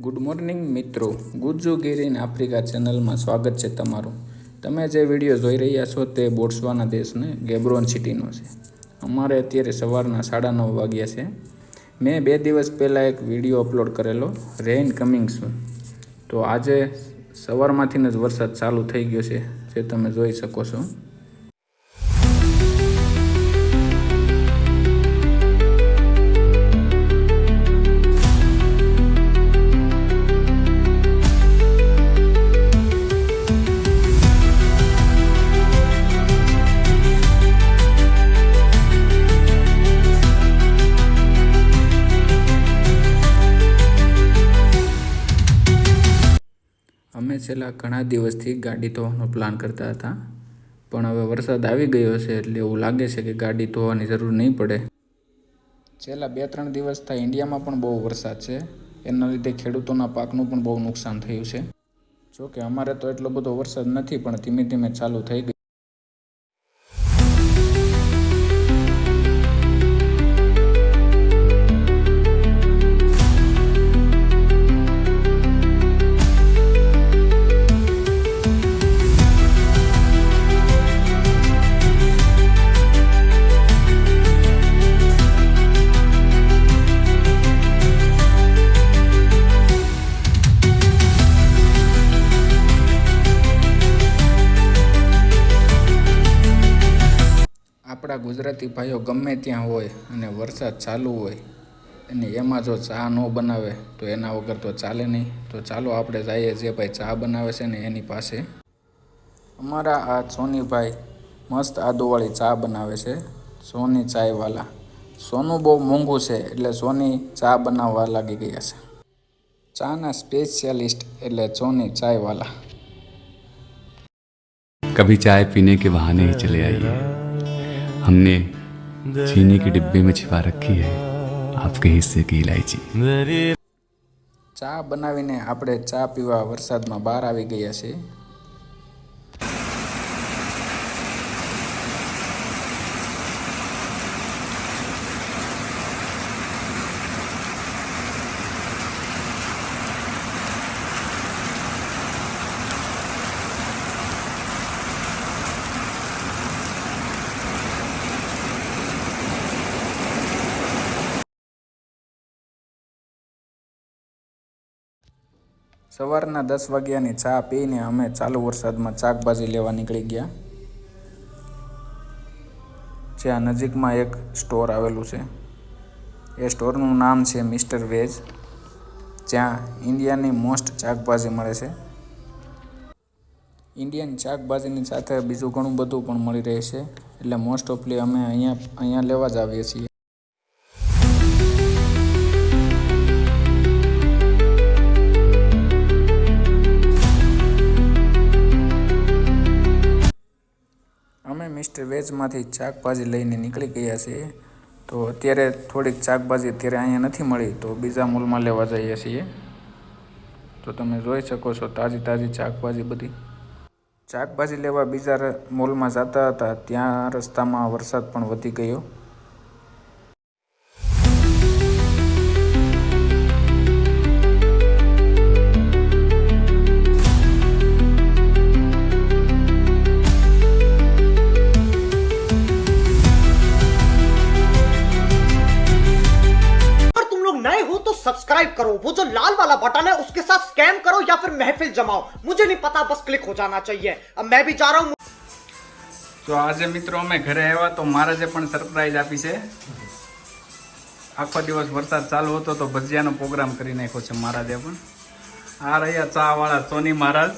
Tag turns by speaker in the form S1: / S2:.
S1: Good morning મિત્રો, ગુજ્જુગીર in Africa ચેનલમાં સ્વાગત છે તમારું. તમે જે વિડીયો જોઈ રહ્યા છો તે બોટ્સવાના દેશને ગેબ્રોન સિટીનો છે. અમારે અત્યારે સવારના 9:30 વાગ્યા છે. મેં 2 દિવસ પહેલાં એક વિડીયો અપલોડ કરેલો, રેઇન કમિંગ સૂન. તો આજે સવારમાંથી જ વરસાદ ચાલુ થઈ ગયો છે, જે તમે જોઈ શકો છો. અમે છેલ્લા ઘણા દિવસથી ગાડી ધોવાનો પ્લાન કરતા હતા, પણ હવે વરસાદ આવી ગયો છે એટલે એવું લાગે છે કે ગાડી ધોવાની જરૂર નહીં પડે. છેલ્લા 2-3 દિવસથી ઇન્ડિયામાં પણ બહુ વરસાદ છે. એના લીધે ખેડૂતોના પાકનું પણ બહુ નુકસાન થયું છે. જોકે અમારે તો એટલો બધો વરસાદ નથી, પણ ધીમે ધીમે ચાલુ થઈ ગયો. આપણા ગુજરાતી ભાઈઓ ગમે ત્યાં હોય અને વરસાદ ચાલુ હોય અને એમાં જો ચા ન બનાવે તો એના વગર તો ચાલે નહીં. તો ચાલો આપણે જઈએ જે ભાઈ ચા બનાવે છે ને એની પાસે. અમારા આ સોનીભાઈ મસ્ત આદુવાળી ચા બનાવે છે, સોની ચાયવાલા. સોનું બહુ મોંઘું છે એટલે સોની ચા બનાવવા લાગી ગયા છે. ચાના સ્પેશિયાલિસ્ટ એટલે સોની ચાયવાલા.
S2: कभी चाय पीने के बहाने ही चले आइए. हमने चीनी के डिब्बे में छिपा रखी है आपके हिस्से की इलायची.
S1: ચા બનાવીને આપણે ચા પીવા વરસાદમાં બહાર આવી ગયા છીએ. સવારના 10 વાગ્યાની ચા પીને અમે ચાલુ વરસાદમાં શાકભાજી લેવા નીકળી ગયા. જ્યાં નજીકમાં એક સ્ટોર આવેલું છે. એ સ્ટોરનું નામ છે મિસ્ટર વેજ, જ્યાં ઇન્ડિયાની મોસ્ટ શાકભાજી મળે છે. ઇન્ડિયન શાકભાજીની સાથે બીજું ઘણું બધું પણ મળી રહે છે, એટલે મોસ્ટ ઓફલી અમે અહીંયા લેવા જ આવીએ છીએ. અમે મિસ્ટર વેજમાંથી શાકભાજી લઈને નીકળી ગયા છીએ. તો અત્યારે થોડીક શાકભાજી અત્યારે અહીંયા નથી મળી, તો બીજા મોલમાં લેવા જઈએ છીએ. તો તમે જોઈ શકો છો તાજી શાકભાજી બધી. શાકભાજી લેવા બીજા મોલમાં જતા હતા, ત્યાં રસ્તામાં વરસાદ પણ વધી ગયો.
S3: सब्सक्राइब करो, वो जो लाल वाला बटन है उसके साथ स्कैम करो या फिर महफिल जमाओ, मुझे नहीं पता, बस क्लिक हो जाना चाहिए. अब मैं भी जा रहा हूं.
S1: તો આજે મિત્રો અમે ઘરે આવ્યા તો મહારાજે પણ સરપ્રાઈઝ આપી છે. આખો દિવસ વરસાદ ચાલુ હતો તો ભજીયાનો પ્રોગ્રામ કરી નાખ્યો છે મહારાજે પણ. આ રહ્યા ચા વાળા સોની મહારાજ.